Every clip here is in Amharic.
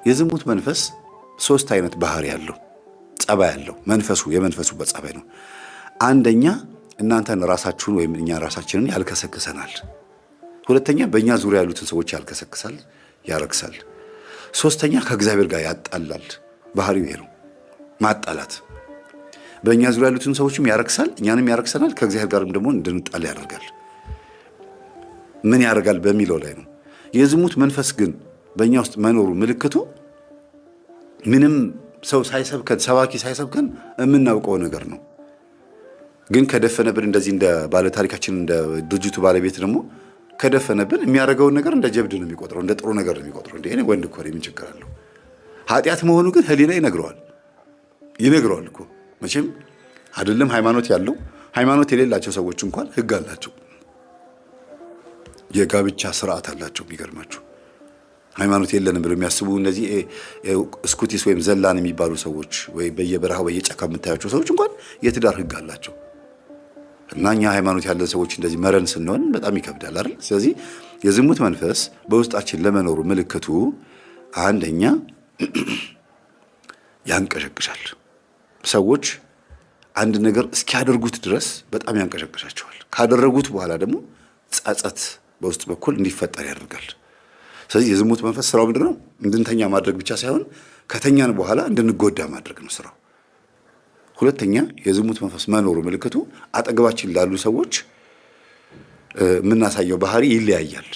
የዝሙት መንፈስ ሶስት አይነት ባህሪ ያለው ጸባይ ያለው የመንፈሱ በጸባይ ነው። አንደኛ እናንተን ራሳችሁን ወይም እኛ ራሳችንን ያልከሰክሰናል። ሁለተኛ በእኛ ዙሪያ ያሉትን ሰዎች ያልከሰክሳል፣ ያረክሳል። ሶስተኛ ከእግዚአብሔር ጋር ያጣላል። ባህሪው ይሄ ነው፣ ማጣላት። በእኛ ዙሪያ ያሉትን ሰዎችም ያረክሳል፣ እኛንም ያረክሰናል፣ ከእግዚአብሔር ጋርም ደግሞ እንድንጣላ ያደርጋል። ምን ያደርጋል በሚለው ላይ ነው። የዝሙት መንፈስ ግን በእኛ ውስጥ መኖሩ ምልክቱ ምንም ሰው ሳይሰብከን ሰባኪ ሳይሰብከን የምናውቀው ነገር ነው። ግን ከደፈነብን እንደዚህ እንደ ባለ ታሪካችን እንደ ድርጅቱ ባለቤት ደግሞ ከደፈነብን የሚያደርገውን ነገር እንደ ጀብድ ነው የሚቆጥረው፣ እንደ ጥሩ ነገር ነው የሚቆጥረው። እንዴ እኔ ወንድ እኮ ነኝ ምን ችግር አለው? ኃጢአት መሆኑ ግን ህሊና ይነግረዋል እኮ መቼም አይደለም። ሃይማኖት የሌላቸው ሰዎች እንኳን ህግ አላቸው፣ የጋብቻ ስርዓት አላቸው። የሚገርማችሁ ሃይማኖት የለንም ብለው የሚያስቡ እነዚህ ስኩቲስ ወይም ዘላን የሚባሉ ሰዎች ወይ በየበረሃው በየጫካ የምታያቸው ሰዎች እንኳን የትዳር ህግ አላቸው። እና እኛ ሃይማኖት ያለን ሰዎች እንደዚህ መረን ስንሆን በጣም ይከብዳል አይደል? ስለዚህ የዝሙት መንፈስ በውስጣችን ለመኖሩ ምልክቱ አንደኛ ያንቀሸቅሻል። ሰዎች አንድ ነገር እስኪያደርጉት ድረስ በጣም ያንቀሸቅሻቸዋል። ካደረጉት በኋላ ደግሞ ጸጸት በውስጥ በኩል እንዲፈጠር ያደርጋል። ስለዚህ የዝሙት መንፈስ ስራው ምንድን ነው? እንድንተኛ ማድረግ ብቻ ሳይሆን ከተኛን በኋላ እንድንጎዳ ማድረግ ነው ስራው። ሁለተኛ የዝሙት መንፈስ መኖሩ ምልክቱ አጠገባችን ላሉ ሰዎች የምናሳየው ባህሪ ይለያያል።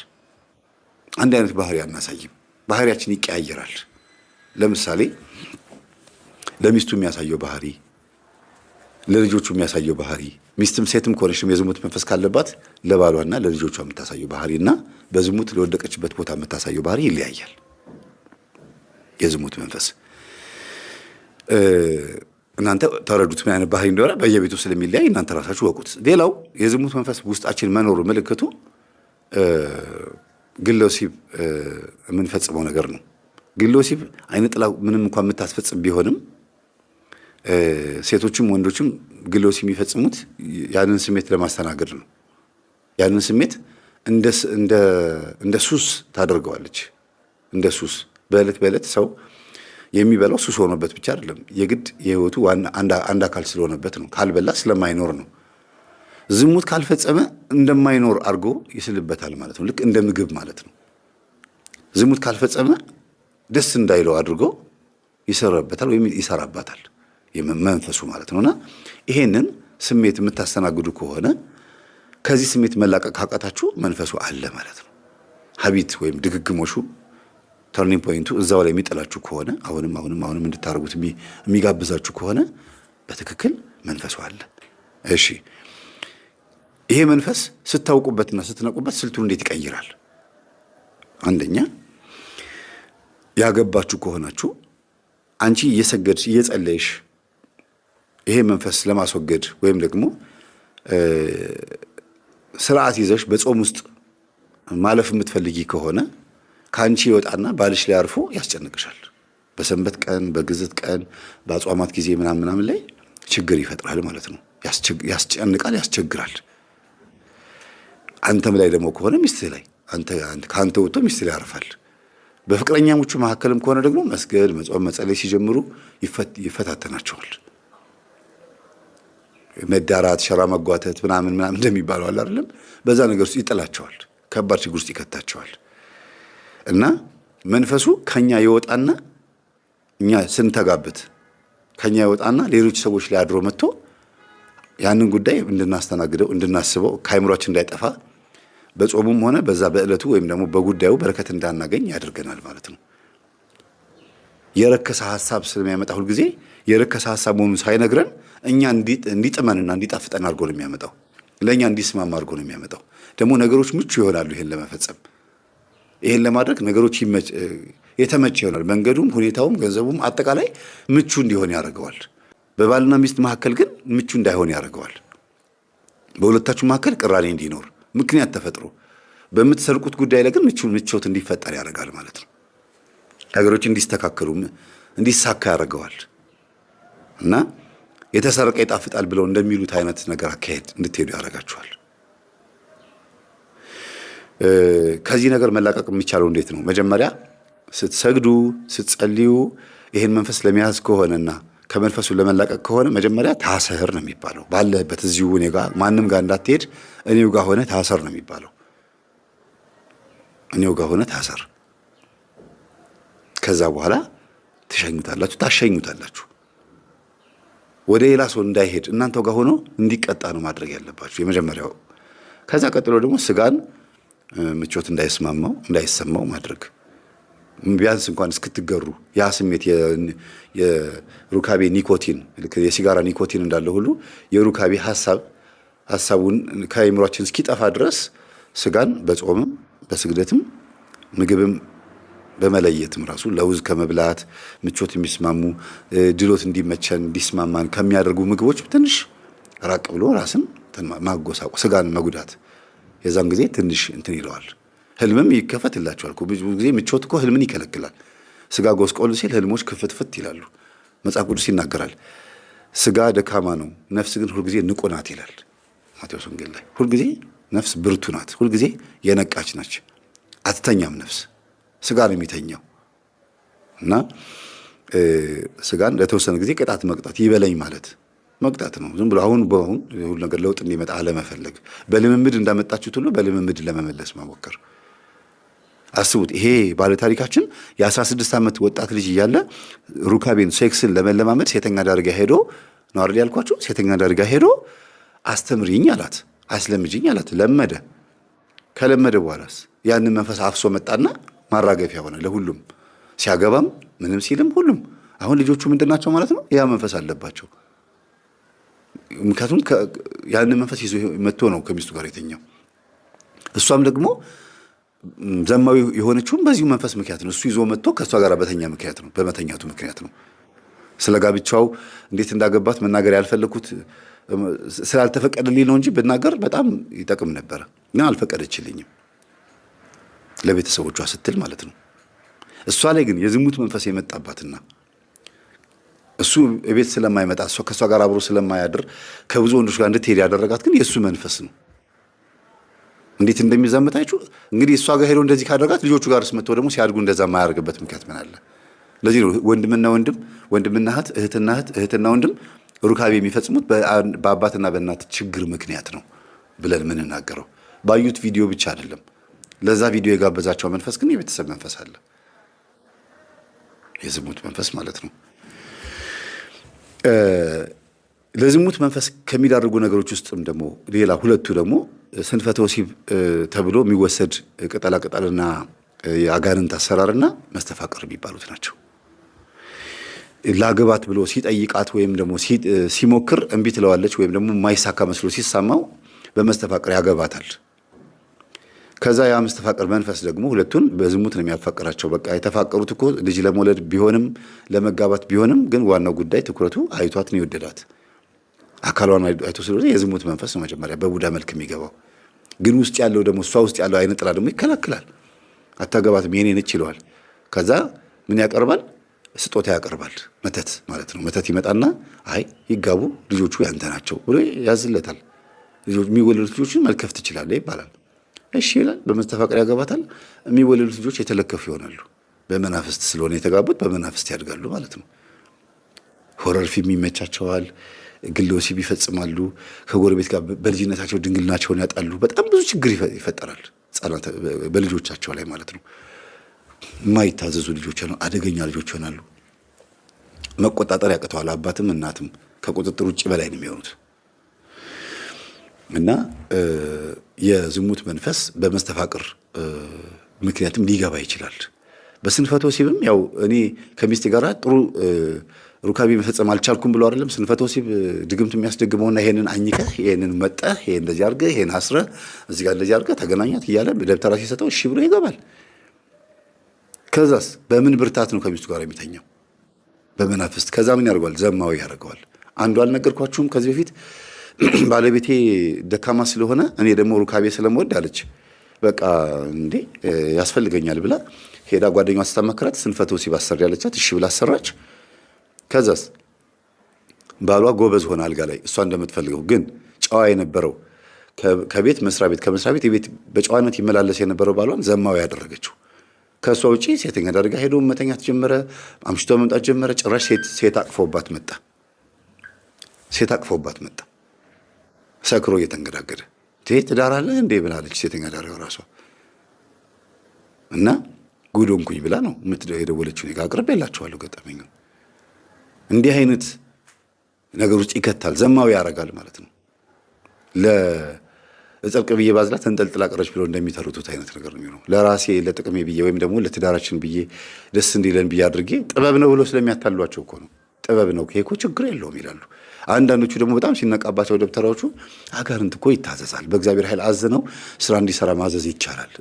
አንድ አይነት ባህሪ አናሳይም። ባህሪያችን ይቀያየራል። ለምሳሌ ለሚስቱ የሚያሳየው ባህሪ፣ ለልጆቹ የሚያሳየው ባህሪ፣ ሚስትም ሴትም ከሆነችም የዝሙት መንፈስ ካለባት ለባሏና ለልጆቿ የምታሳየው ባህሪና በዝሙት ለወደቀችበት ቦታ የምታሳየው ባህሪ ይለያያል። የዝሙት መንፈስ እናንተ ተረዱት ምን አይነት ባህሪ እንደሆነ በየቤቱ ስለሚለያይ እናንተ ራሳችሁ ወቁት። ሌላው የዝሙት መንፈስ ውስጣችን መኖሩ ምልክቱ ግለ ወሲብ የምንፈጽመው ነገር ነው። ግለ ወሲብ አይነ ጥላ ምንም እንኳን የምታስፈጽም ቢሆንም ሴቶችም ወንዶችም ግለ ወሲብ የሚፈጽሙት ያንን ስሜት ለማስተናገድ ነው። ያንን ስሜት እንደ ሱስ ታደርገዋለች። እንደ ሱስ በዕለት ሰው የሚበላው ሱስ ሆኖበት ብቻ አይደለም፣ የግድ የህይወቱ አንድ አካል ስለሆነበት ነው። ካልበላ ስለማይኖር ነው። ዝሙት ካልፈጸመ እንደማይኖር አድርጎ ይስልበታል ማለት ነው። ልክ እንደ ምግብ ማለት ነው። ዝሙት ካልፈጸመ ደስ እንዳይለው አድርጎ ይሰራበታል ወይም ይሰራባታል መንፈሱ ማለት ነውና ይሄንን ስሜት የምታስተናግዱ ከሆነ ከዚህ ስሜት መላቀቅ ካቃታችሁ መንፈሱ አለ ማለት ነው። ሀቢት ወይም ድግግሞሹ ተርኒንግ ፖይንቱ እዛው ላይ የሚጥላችሁ ከሆነ አሁንም እንድታረጉት የሚጋብዛችሁ ከሆነ በትክክል መንፈሱ አለ። እሺ ይሄ መንፈስ ስታውቁበትና ስትነቁበት ስልቱን እንዴት ይቀይራል? አንደኛ ያገባችሁ ከሆናችሁ አንቺ እየሰገድሽ እየጸለይሽ ይሄ መንፈስ ለማስወገድ ወይም ደግሞ ስርዓት ይዘሽ በጾም ውስጥ ማለፍ የምትፈልጊ ከሆነ ከአንቺ ይወጣና ባልሽ ላይ አርፎ ያስጨንቅሻል። በሰንበት ቀን፣ በግዝት ቀን፣ በአጽዋማት ጊዜ ምናምን ላይ ችግር ይፈጥራል ማለት ነው። ያስጨንቃል፣ ያስቸግራል። አንተም ላይ ደግሞ ከሆነ ሚስትህ ላይ ከአንተ ወጥቶ ሚስትህ ላይ ያርፋል። በፍቅረኛሞቹ መካከልም ከሆነ ደግሞ መስገድ፣ መጾም፣ መጸለይ ሲጀምሩ ይፈታተናቸዋል። መዳራት፣ ሸራ መጓተት ምናምን እንደሚባለው አለ አይደለም? በዛ ነገር ውስጥ ይጥላቸዋል። ከባድ ችግር ውስጥ ይከታቸዋል። እና መንፈሱ ከኛ ይወጣና እኛ ስንተጋበት ከኛ ይወጣና ሌሎች ሰዎች ላይ አድሮ መጥቶ ያንን ጉዳይ እንድናስተናግደው እንድናስበው ከአይምሯችን እንዳይጠፋ በጾሙም ሆነ በዛ በዕለቱ ወይም ደግሞ በጉዳዩ በረከት እንዳናገኝ ያደርገናል ማለት ነው። የረከሰ ሐሳብ ስለሚያመጣ ሁልጊዜ የረከሰ ሐሳብ መሆኑን ሳይነግረን እኛ እንዲጥመንና እንዲጣፍጠን አድርጎ ነው የሚያመጣው። ለእኛ እንዲስማማ አድርጎ ነው የሚያመጣው። ደግሞ ነገሮች ምቹ ይሆናሉ። ይሄን ለመፈጸም ይሄን ለማድረግ ነገሮች የተመቸ ይሆናል። መንገዱም፣ ሁኔታውም፣ ገንዘቡም አጠቃላይ ምቹ እንዲሆን ያደርገዋል። በባልና ሚስት መካከል ግን ምቹ እንዳይሆን ያደርገዋል። በሁለታችሁ መካከል ቅራኔ እንዲኖር ምክንያት ተፈጥሮ በምትሰርቁት ጉዳይ ላይ ግን ምቾት እንዲፈጠር ያደርጋል ማለት ነው። ነገሮች እንዲስተካከሉ እንዲሳካ ያደርገዋል። እና የተሰረቀ ይጣፍጣል ብለው እንደሚሉት አይነት ነገር አካሄድ እንድትሄዱ ያደርጋችኋል። ከዚህ ነገር መላቀቅ የሚቻለው እንዴት ነው? መጀመሪያ ስትሰግዱ ስትጸልዩ ይህን መንፈስ ለመያዝ ከሆነና ከመንፈሱ ለመላቀቅ ከሆነ መጀመሪያ ታሰር ነው የሚባለው። ባለህበት እዚሁ እኔ ጋር ማንም ጋር እንዳትሄድ እኔው ጋር ሆነ ታሰር ነው የሚባለው። እኔው ጋር ሆነ ታሰር። ከዛ በኋላ ታሸኙታላችሁ። ወደ ሌላ ሰው እንዳይሄድ እናንተው ጋር ሆኖ እንዲቀጣ ነው ማድረግ ያለባችሁ የመጀመሪያው። ከዛ ቀጥሎ ደግሞ ስጋን ምቾት እንዳይሰማው ማድረግ ቢያንስ እንኳን እስክትገሩ ያ ስሜት የሩካቤ ኒኮቲን የሲጋራ ኒኮቲን እንዳለ ሁሉ የሩካቤ ሐሳቡን ከአእምሯችን እስኪጠፋ ድረስ ስጋን በጾምም በስግደትም ምግብም በመለየትም ራሱ ለውዝ ከመብላት ምቾት የሚስማሙ ድሎት እንዲመቸን እንዲስማማን ከሚያደርጉ ምግቦች ትንሽ ራቅ ብሎ ራስን ማጎሳቆ ስጋን መጉዳት የዛን ጊዜ ትንሽ እንትን ይለዋል። ህልምም ይከፈትላቸዋል። ብዙ ጊዜ ምቾት እኮ ህልምን ይከለክላል። ስጋ ጎስቆል ሲል ህልሞች ክፍትፍት ይላሉ። መጽሐፍ ቅዱስ ይናገራል። ስጋ ደካማ ነው፣ ነፍስ ግን ሁልጊዜ ንቁ ናት ይላል ማቴዎስ ወንጌል ላይ። ሁልጊዜ ነፍስ ብርቱ ናት፣ ሁልጊዜ የነቃች ናች። አትተኛም ነፍስ። ስጋ ነው የሚተኛው እና ስጋን ለተወሰነ ጊዜ ቅጣት መቅጣት ይበለኝ ማለት መቅጣት ነው። ዝም ብሎ አሁን ሁሉ ነገር ለውጥ እንዲመጣ አለመፈለግ፣ በልምምድ እንዳመጣችሁት ሁሉ በልምምድ ለመመለስ መሞከር። አስቡት፣ ይሄ ባለ ታሪካችን የ16 ዓመት ወጣት ልጅ እያለ ሩካቤን ሴክስን ለመለማመድ ሴተኛ ዳርጋ ሄዶ ነው አይደል ያልኳችሁ? ሴተኛ ዳርጋ ሄዶ አስተምሪኝ አላት፣ አስለምጂኝ አላት። ለመደ። ከለመደ በኋላስ ያንን መንፈስ አፍሶ መጣና ማራገፊያ ሆነ ለሁሉም። ሲያገባም ምንም ሲልም ሁሉም አሁን ልጆቹ ምንድናቸው ማለት ነው? ያ መንፈስ አለባቸው። ምክንያቱም ያንን መንፈስ ይዞ መጥቶ ነው ከሚስቱ ጋር የተኛው። እሷም ደግሞ ዘማዊ የሆነችውም በዚሁ መንፈስ ምክንያት ነው። እሱ ይዞ መጥቶ ከእሷ ጋር በመተኛቱ ምክንያት ነው። ስለ ጋብቻው እንዴት እንዳገባት መናገር ያልፈለኩት ስላልተፈቀደልኝ ነው እንጂ ብናገር በጣም ይጠቅም ነበረ። ግን አልፈቀደችልኝም፣ ለቤተሰቦቿ ስትል ማለት ነው። እሷ ላይ ግን የዝሙት መንፈስ የመጣባትና እሱ ቤት ስለማይመጣ እሷ ከእሷ ጋር አብሮ ስለማያድር ከብዙ ወንዶች ጋር እንድትሄድ ያደረጋት ግን የእሱ መንፈስ ነው። እንዴት እንደሚዛመታችሁ እንግዲህ እሷ ጋር ሄዶ እንደዚህ ካደረጋት ልጆቹ ጋር ስመጥቶ ደግሞ ሲያድጉ እንደዛ የማያደርግበት ምክንያት ምን አለ? ለዚህ ነው ወንድምና እህት፣ እህትና ወንድም ሩካቤ የሚፈጽሙት በአባትና በእናት ችግር ምክንያት ነው ብለን የምንናገረው። ባዩት ቪዲዮ ብቻ አይደለም። ለዛ ቪዲዮ የጋበዛቸው መንፈስ ግን የቤተሰብ መንፈስ አለ፣ የዝሙት መንፈስ ማለት ነው። ለዝሙት መንፈስ ከሚዳርጉ ነገሮች ውስጥም ደግሞ ሌላ ሁለቱ ደግሞ ስንፈተ ወሲብ ተብሎ የሚወሰድ ቅጠላቅጠልና የአጋንንት አሰራርና መስተፋቅር የሚባሉት ናቸው። ላገባት ብሎ ሲጠይቃት ወይም ደግሞ ሲሞክር እምቢ ትለዋለች፣ ወይም ደግሞ የማይሳካ መስሎ ሲሳማው በመስተፋቅር ያገባታል። ከዛ ያ መስተፋቅር መንፈስ ደግሞ ሁለቱን በዝሙት ነው የሚያፋቅራቸው። በቃ የተፋቀሩት እኮ ልጅ ለመውለድ ቢሆንም ለመጋባት ቢሆንም ግን ዋናው ጉዳይ ትኩረቱ አይቷት ነው የወደዳት። አካሏን አይቶ ስለሆነ የዝሙት መንፈስ ነው መጀመሪያ በቡዳ መልክ የሚገባው። ግን ውስጥ ያለው ደግሞ እሷ ውስጥ ያለው አይነ ጥላ ደግሞ ይከላከላል። አታገባትም የኔ ነች ይለዋል። ከዛ ምን ያቀርባል? ስጦታ ያቀርባል። መተት ማለት ነው። መተት ይመጣና አይ ይጋቡ ልጆቹ ያንተ ናቸው ብሎ ያዝለታል። የሚወለዱት ልጆችን መልከፍ ትችላለህ ይባላል። እሺ ይላል። በመስተፋቅር ያገባታል። የሚወለዱት ልጆች የተለከፉ ይሆናሉ። በመናፍስት ስለሆነ የተጋቡት በመናፍስት ያድጋሉ ማለት ነው። ሆረር ፊልም ይመቻቸዋል። ግለ ወሲብ ይፈጽማሉ። ከጎረቤት ጋር በልጅነታቸው ድንግልናቸውን ያጣሉ። በጣም ብዙ ችግር ይፈጠራል በልጆቻቸው ላይ ማለት ነው። የማይታዘዙ ልጆች ነው፣ አደገኛ ልጆች ይሆናሉ። መቆጣጠር ያቅተዋል። አባትም እናትም ከቁጥጥር ውጭ በላይ ነው የሚሆኑት። እና የዝሙት መንፈስ በመስተፋቅር ምክንያትም ሊገባ ይችላል። በስንፈተ ወሲብም ያው እኔ ከሚስቴ ጋር ጥሩ ሩካቤ መፈጸም አልቻልኩም ብሎ አይደለም ስንፈተ ወሲብ ድግምት የሚያስደግመውና ይሄንን አኝከህ ይሄንን መጠህ ይሄን እንደዚህ አድርገህ ይሄን አስረህ እዚህ ጋር እንደዚህ አድርገህ ተገናኛት እያለ ደብተራ ሲሰጠው እሺ ብሎ ይገባል። ከዛስ በምን ብርታት ነው ከሚስቱ ጋር የሚተኛው? በመናፍስት። ከዛ ምን ያደርገዋል? ዘማዊ ያደርገዋል። አንዱ አልነገርኳችሁም ከዚህ በፊት ባለቤቴ ደካማ ስለሆነ እኔ ደግሞ ሩካቤ ስለምወድ አለች። በቃ እንዴ ያስፈልገኛል ብላ ሄዳ ጓደኛዋ ስታመክራት ስንፈተ ወሲብ አሰሪ ያለቻት። እሺ ብላ አሰራች። ከዛስ ባሏ ጎበዝ ሆነ አልጋ ላይ እሷ እንደምትፈልገው። ግን ጨዋ የነበረው ከቤት መስሪያ ቤት ከመስሪያ ቤት የቤት በጨዋነት ይመላለስ የነበረው ባሏን ዘማዊ ያደረገችው። ከሷ ውጪ ሴተኛ አዳሪ ሄዶ መተኛት ጀመረ። አምሽቶ መምጣት ጀመረ። ጭራሽ ሴት አቅፎባት መጣ። ሰክሮ እየተንገዳገደ ትዳር አለ እንዴ ብላለች ሴተኛ አዳሪዋ ራሷ። እና ጉዶንኩኝ ብላ ነው የደወለችው። እኔ ጋር አቅርቤላችኋለሁ ገጠመኙን። እንዲህ አይነት ነገር ውስጥ ይከታል፣ ዘማዊ ያደርጋል ማለት ነው። ለጸብቅ ብዬ ባዝላ ተንጠልጥላ ቀረች ብለው እንደሚተርቱት አይነት ነገር ነው የሚሆነው። ለራሴ ለጥቅሜ ብዬ ወይም ደግሞ ለትዳራችን ብዬ ደስ እንዲለን ብዬ አድርጌ ጥበብ ነው ብለው ስለሚያታሏቸው እኮ ነው። ጥበብ ነው ይሄ እኮ ችግር የለውም ይላሉ። አንዳንዶቹ ደግሞ በጣም ሲነቃባቸው ደብተራዎቹ አጋንንት እኮ ይታዘዛል፣ በእግዚአብሔር ኃይል አዝነው ስራ እንዲሰራ ማዘዝ ይቻላል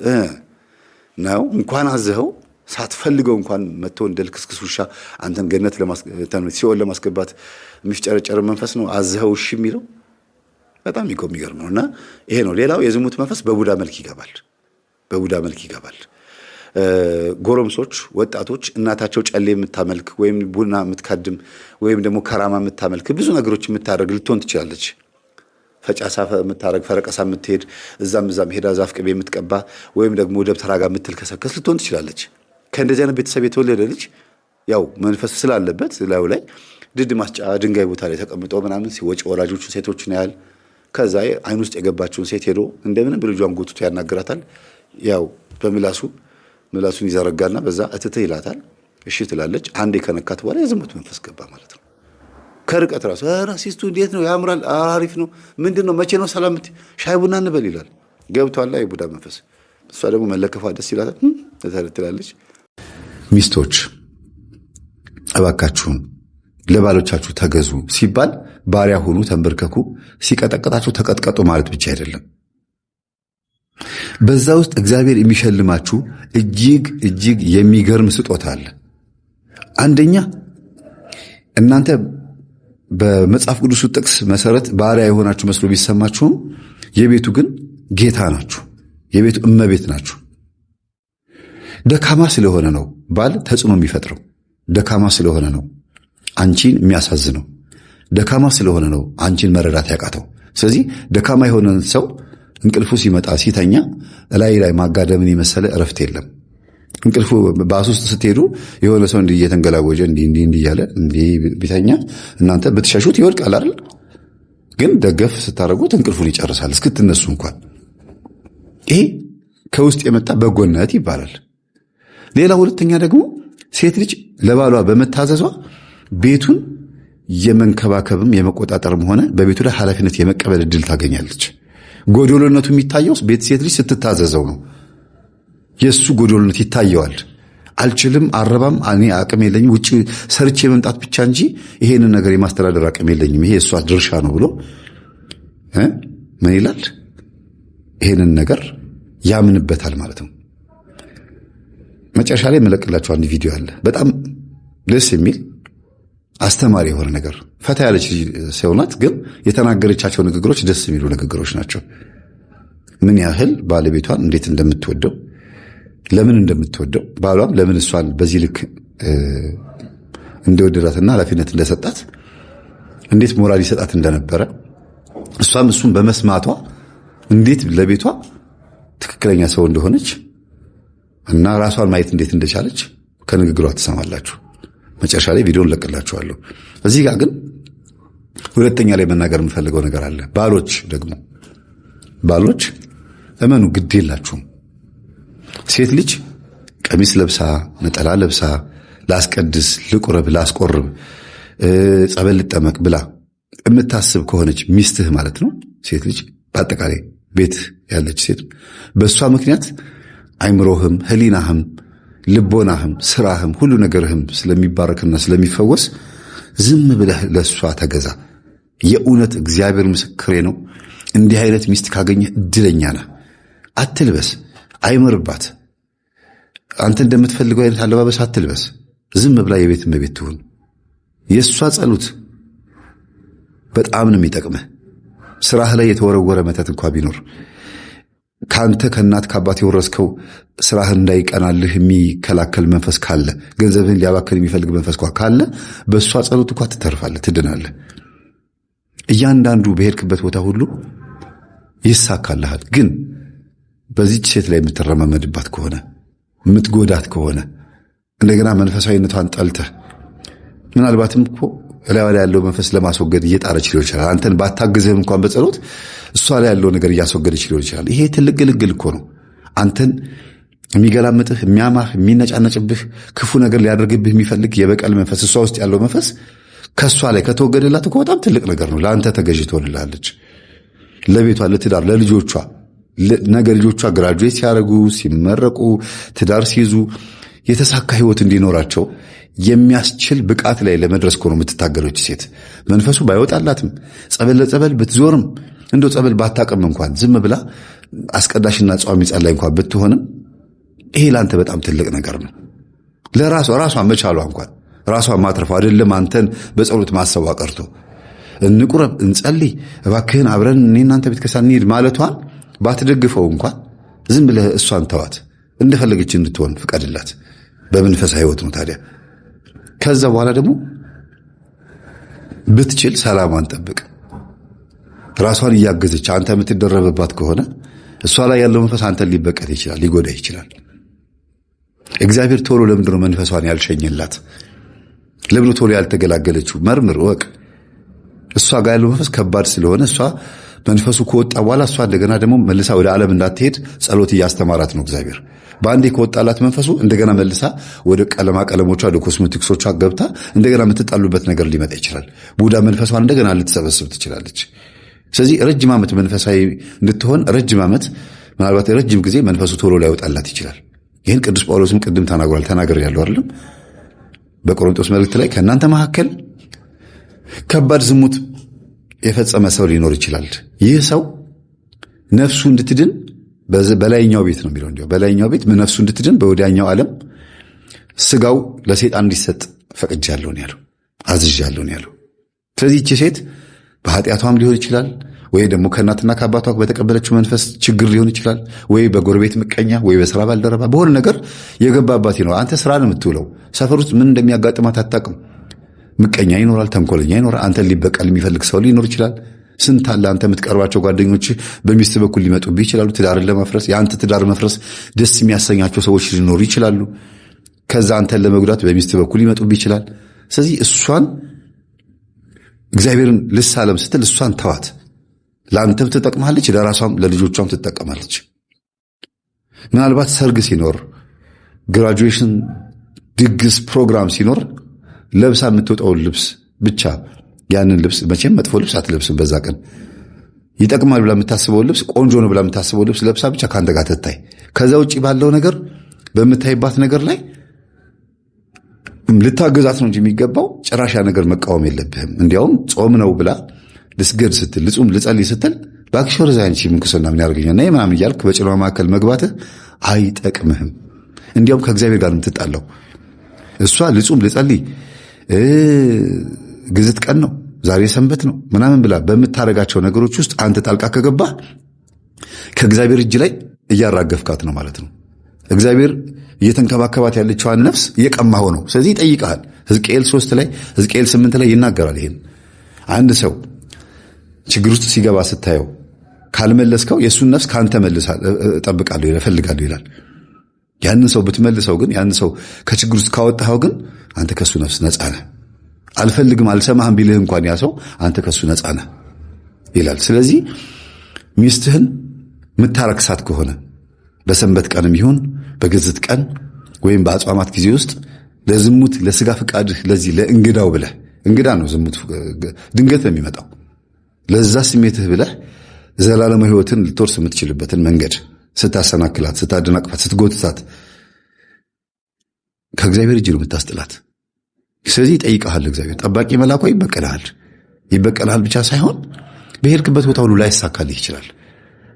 ነው። እንኳን አዘኸው ሳትፈልገው እንኳን መጥቶ እንደ ልክስክስ ውሻ አንተን ገነት ሲኦል ለማስገባት የሚፍጨረጨር መንፈስ ነው አዘኸው እሺ የሚለው። በጣም የሚገርም ነው። እና ይሄ ነው። ሌላው የዝሙት መንፈስ በቡዳ መልክ ይገባል። ጎረምሶች፣ ወጣቶች እናታቸው ጨሌ የምታመልክ ወይም ቡና የምትካድም ወይም ደግሞ ከራማ የምታመልክ ብዙ ነገሮች የምታደርግ ልትሆን ትችላለች። ፈጫሳ የምታደርግ ፈረቀሳ የምትሄድ እዛም ሄዳ ዛፍ ቅቤ የምትቀባ ወይም ደግሞ ደብተራ ጋር የምትልከሰከስ ልትሆን ትችላለች። ከእንደዚህ አይነት ቤተሰብ የተወለደ ልጅ ያው መንፈስ ስላለበት ላዩ ላይ ድድ ማስጫ ድንጋይ ቦታ ላይ ተቀምጦ ምናምን ሲወጭ ወላጆቹ ሴቶችን ያህል ከዛ አይን ውስጥ የገባችውን ሴት ሄዶ እንደምንም ብልጇን ጎትቶ ያናግራታል። ያው ምላሱን ይዘረጋና በዛ እትትህ ይላታል። እሺ ትላለች። አንዴ ከነካት በኋላ የዝሙት መንፈስ ገባ ማለት ነው። ከርቀት ራሱ ራሲስቱ እንዴት ነው ያምራል፣ አሪፍ ነው፣ ምንድነው፣ መቼ ነው ሰላም ሻይ ቡና እንበል ይላል። ገብቷላ የቡዳ መንፈስ። እሷ ደግሞ መለከፏ ደስ ይላታል ትላለች። ሚስቶች እባካችሁን ለባሎቻችሁ ተገዙ ሲባል ባሪያ ሁኑ፣ ተንበርከኩ፣ ሲቀጠቀጣችሁ ተቀጥቀጡ ማለት ብቻ አይደለም። በዛ ውስጥ እግዚአብሔር የሚሸልማችሁ እጅግ የሚገርም ስጦታ አለ። አንደኛ እናንተ በመጽሐፍ ቅዱሱ ጥቅስ መሰረት ባሪያ የሆናችሁ መስሎ ቢሰማችሁም የቤቱ ግን ጌታ ናችሁ፣ የቤቱ እመቤት ናችሁ። ደካማ ስለሆነ ነው ባል ተጽዕኖ የሚፈጥረው። ደካማ ስለሆነ ነው አንቺን የሚያሳዝነው። ደካማ ስለሆነ ነው አንቺን መረዳት ያቃተው። ስለዚህ ደካማ የሆነን ሰው እንቅልፉ ሲመጣ ሲተኛ ላይ ማጋደምን የመሰለ እረፍት የለም። እንቅልፉ ባስ ውስጥ ስትሄዱ የሆነ ሰው እንዲህ እየተንገላወጀ እንዲህ እያለ እንዲህ ቢተኛ እናንተ ብትሸሹት ይወድቃል አይደል? ግን ደገፍ ስታደርጉት እንቅልፉን ይጨርሳል እስክትነሱ እንኳን። ይሄ ከውስጥ የመጣ በጎነት ይባላል። ሌላ ሁለተኛ ደግሞ ሴት ልጅ ለባሏ በመታዘዟ ቤቱን የመንከባከብም የመቆጣጠርም ሆነ በቤቱ ላይ ኃላፊነት የመቀበል እድል ታገኛለች። ጎዶሎነቱ የሚታየው ሴት ልጅ ስትታዘዘው ነው። የሱ ጎዶሎነት ይታየዋል። አልችልም፣ አረባም፣ እኔ አቅም የለኝም፣ ውጪ ሰርቼ መምጣት ብቻ እንጂ ይሄንን ነገር የማስተዳደር አቅም የለኝም፣ ይሄ የሷ ድርሻ ነው ብሎ ምን ይላል? ይሄንን ነገር ያምንበታል ማለት ነው። መጨረሻ ላይ መለቅላችሁ አንድ ቪዲዮ አለ። በጣም ደስ የሚል አስተማሪ የሆነ ነገር። ፈታ ያለች ሰው ናት፣ ግን የተናገረቻቸው ንግግሮች ደስ የሚሉ ንግግሮች ናቸው። ምን ያህል ባለቤቷን እንዴት እንደምትወደው፣ ለምን እንደምትወደው፣ ባሏም ለምን እሷን በዚህ ልክ እንደወደዳትና ኃላፊነት እንደሰጣት፣ እንዴት ሞራል ይሰጣት እንደነበረ፣ እሷም እሱን በመስማቷ እንዴት ለቤቷ ትክክለኛ ሰው እንደሆነች እና ራሷን ማየት እንዴት እንደቻለች ከንግግሯ ትሰማላችሁ። መጨረሻ ላይ ቪዲዮን ለቅላችኋለሁ። እዚህ ጋር ግን ሁለተኛ ላይ መናገር የምፈልገው ነገር አለ። ባሎች እመኑ፣ ግድ የላችሁም። ሴት ልጅ ቀሚስ ለብሳ ነጠላ ለብሳ ላስቀድስ፣ ልቁረብ፣ ላስቆርብ፣ ጸበል ልጠመቅ ብላ የምታስብ ከሆነች ሚስትህ ማለት ነው። ሴት ልጅ በአጠቃላይ ቤት ያለች ሴት በእሷ ምክንያት አይምሮህም፣ ህሊናህም፣ ልቦናህም፣ ስራህም ሁሉ ነገርህም ስለሚባረክና ስለሚፈወስ ዝም ብለህ ለእሷ ተገዛ። የእውነት እግዚአብሔር ምስክሬ ነው። እንዲህ አይነት ሚስት ካገኘህ እድለኛ ነህ። አትልበስ፣ አይመርባት። አንተ እንደምትፈልገው አይነት አለባበስ አትልበስ። ዝም ብላ የቤት እመቤት ትሁን። የእሷ ጸሎት በጣም ነው የሚጠቅምህ። ስራህ ላይ የተወረወረ መተት እንኳ ቢኖር ከአንተ ከእናት ከአባት የወረስከው ስራህን እንዳይቀናልህ የሚከላከል መንፈስ ካለ፣ ገንዘብህን ሊያባክል የሚፈልግ መንፈስ ካለ በእሷ ጸሎት እንኳ ትተርፋለህ፣ ትድናለህ። እያንዳንዱ በሄድክበት ቦታ ሁሉ ይሳካልሃል። ግን በዚች ሴት ላይ የምትረማመድባት ከሆነ የምትጎዳት ከሆነ እንደገና መንፈሳዊነቷን ጠልተህ ምናልባትም እኮ እላዋ ላይ ያለው መንፈስ ለማስወገድ እየጣረች ሊሆን ይችላል። አንተን ባታግዝህም እንኳን በጸሎት እሷ ላይ ያለው ነገር እያስወገደች ሊሆን ይችላል። ይሄ ትልቅ ግልግል እኮ ነው። አንተን የሚገላምጥህ፣ የሚያማህ፣ የሚነጫነጭብህ፣ ክፉ ነገር ሊያደርግብህ የሚፈልግ የበቀል መንፈስ እሷ ውስጥ ያለው መንፈስ ከእሷ ላይ ከተወገደላት እኮ በጣም ትልቅ ነገር ነው። ለአንተ ተገዥ ትሆንልሃለች። ለቤቷ፣ ለትዳር፣ ለልጆቿ ነገ ልጆቿ ግራጁዌት ሲያደርጉ፣ ሲመረቁ፣ ትዳር ሲይዙ የተሳካ ህይወት እንዲኖራቸው የሚያስችል ብቃት ላይ ለመድረስ እኮ ነው የምትታገለች ሴት። መንፈሱ ባይወጣላትም ጸበል ለጸበል ብትዞርም እንደው ጸበል ባታቀም እንኳን ዝም ብላ አስቀዳሽና ጿሚ ጸላይ እንኳን ብትሆንም ይሄ ላንተ በጣም ትልቅ ነገር ነው። ለራሷ መቻሏ እንኳን ራሷ ማትረፏ አይደለም አንተን በጸሎት ማሰቧ ቀርቶ እንቁረብ፣ እንጸልይ፣ እባክህን አብረን እኔ እናንተ ቤተክርስቲያን እንሂድ ማለቷን ባትደግፈው እንኳን ዝም ብለህ እሷን ተዋት፣ እንደፈለገች እንድትሆን ፍቀድላት። በመንፈሳዊ ህይወት ነው ታዲያ። ከዛ በኋላ ደግሞ ብትችል ሰላሟን ጠብቅ። ራሷን እያገዘች አንተ የምትደረብባት ከሆነ እሷ ላይ ያለው መንፈስ አንተን ሊበቀል ይችላል፣ ሊጎዳ ይችላል። እግዚአብሔር ቶሎ ለምንድን ነው መንፈሷን ያልሸኘላት? ለምን ቶሎ ያልተገላገለችው? መርምር፣ እወቅ። እሷ ጋር ያለው መንፈስ ከባድ ስለሆነ እሷ መንፈሱ ከወጣ በኋላ እሷ እንደገና ደግሞ መልሳ ወደ ዓለም እንዳትሄድ ጸሎት እያስተማራት ነው እግዚአብሔር። በአንዴ ከወጣላት መንፈሱ እንደገና መልሳ ወደ ቀለሞቿ፣ ወደ ኮስሞቲክሶቿ ገብታ እንደገና የምትጣሉበት ነገር ሊመጣ ይችላል። ቡዳ መንፈሷን እንደገና ልትሰበስብ ትችላለች። ስለዚህ ረጅም ዓመት መንፈሳዊ እንድትሆን ረጅም ዓመት ምናልባት ረጅም ጊዜ መንፈሱ ቶሎ ላይወጣላት ይችላል። ይህን ቅዱስ ጳውሎስም ቅድም ተናግር ያለው አይደለም በቆሮንቶስ መልእክት ላይ ከእናንተ መካከል ከባድ ዝሙት የፈጸመ ሰው ሊኖር ይችላል። ይህ ሰው ነፍሱ እንድትድን በላይኛው ቤት ነው የሚለው እንዲያው በላይኛው ቤት ነፍሱ እንድትድን በወዲያኛው ዓለም ስጋው ለሰይጣን እንዲሰጥ ፈቅጃለሁ ነው ያለው፣ አዝዣለሁ ነው ያለው። ስለዚህ እቺ ሴት በኃጢአቷም ሊሆን ይችላል ወይ ደግሞ ከእናትና ከአባቷ በተቀበለችው መንፈስ ችግር ሊሆን ይችላል ወይ በጎረቤት ምቀኛ ወይ በስራ ባልደረባ በሆነ ነገር የገባባት ነው። አንተ ስራ ነው የምትውለው፣ ሰፈር ውስጥ ምን እንደሚያጋጥማት አታውቅም። ምቀኛ ይኖራል፣ ተንኮለኛ ይኖራል፣ አንተን ሊበቀል የሚፈልግ ሰው ሊኖር ይችላል። ስንት አለ አንተ የምትቀርባቸው ጓደኞች በሚስት በኩል ሊመጡብህ ይችላሉ። ትዳርን ለመፍረስ የአንተ ትዳር መፍረስ ደስ የሚያሰኛቸው ሰዎች ሊኖሩ ይችላሉ። ከዛ አንተን ለመጉዳት በሚስት በኩል ሊመጡብህ ይችላል። ስለዚህ እሷን እግዚአብሔርን ልሳለም ስትል እሷን ተዋት። ለአንተም ትጠቅማለች፣ ለራሷም ለልጆቿም ትጠቀማለች። ምናልባት ሰርግ ሲኖር፣ ግራጁዌሽን ድግስ ፕሮግራም ሲኖር ለብሳ የምትወጣውን ልብስ ብቻ ያንን ልብስ መቼም መጥፎ ልብስ አትለብስም። በዛ ቀን ይጠቅማል ብላ የምታስበውን ልብስ፣ ቆንጆ ነው ብላ የምታስበውን ልብስ ለብሳ ብቻ ከአንተ ጋር ትታይ። ከዛ ውጭ ባለው ነገር በምታይባት ነገር ላይ ልታገዛት ነው እንጂ የሚገባው ጭራሽ ያ ነገር መቃወም የለብህም። እንዲያውም ጾም ነው ብላ ልስገድ ስትል ልጹም ልጸልይ ስትል እባክሽ ወደ ዛንቺ ምንኩስና ምን ያደርገኛል እና ምናምን እያልክ በጨለማ መካከል መግባትህ አይጠቅምህም። እንዲያውም ከእግዚአብሔር ጋር የምትጣለው እሷ ልጹም ልጸልይ ግዝት ቀን ነው ዛሬ ሰንበት ነው ምናምን ብላ በምታረጋቸው ነገሮች ውስጥ አንተ ጣልቃ ከገባህ ከእግዚአብሔር እጅ ላይ እያራገፍካት ነው ማለት ነው። እግዚአብሔር እየተንከባከባት ያለችዋን ነፍስ እየቀማኸው ነው። ስለዚህ ይጠይቅሃል። ሕዝቅኤል 3 ላይ ሕዝቅኤል 8 ላይ ይናገራል። ይሄን አንድ ሰው ችግር ውስጥ ሲገባ ስታየው ካልመለስከው የእሱን ነፍስ ካንተ እጠብቃለሁ እፈልጋለሁ ይላል። ያንን ሰው ብትመልሰው ግን ያንን ሰው ከችግር ውስጥ ካወጣኸው ግን አንተ ከሱ ነፍስ ነፃ ነህ። አልፈልግም አልሰማህም ቢልህ እንኳን ያ ሰው አንተ ከሱ ነፃ ነህ ይላል። ስለዚህ ሚስትህን ምታረክሳት ከሆነ በሰንበት ቀንም ይሁን በግዝት ቀን ወይም በአጽዋማት ጊዜ ውስጥ ለዝሙት ለስጋ ፍቃድህ ለዚህ ለእንግዳው ብለህ እንግዳ ነው ዝሙት ድንገት ነው የሚመጣው ለዛ ስሜትህ ብለህ ዘላለማዊ ሕይወትን ልትወርስ የምትችልበትን መንገድ ስታሰናክላት፣ ስታደናቅፋት፣ ስትጎትታት ከእግዚአብሔር እጅ ነው የምታስጥላት። ስለዚህ ይጠይቀሃል እግዚአብሔር። ጠባቂ መልአኩ ይበቀልሃል ብቻ ሳይሆን በሄድክበት ቦታ ሁሉ ላይሳካልህ ይችላል።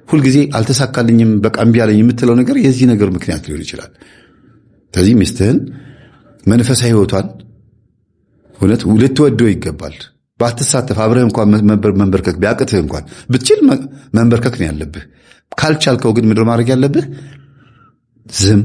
ሁልጊዜ አልተሳካልኝም በቃ እምቢ አለኝ የምትለው ነገር የዚህ ነገር ምክንያት ሊሆን ይችላል። ስለዚህ ሚስትህን መንፈሳዊ ሕይወቷን እውነት ልትወደው ይገባል። ባትሳተፍ አብረህ እንኳን መንበርከክ ቢያቅትህ እንኳን ብትችል መንበርከክ ነው ያለብህ። ካልቻልከው ግን ምድር ማድረግ ያለብህ ዝም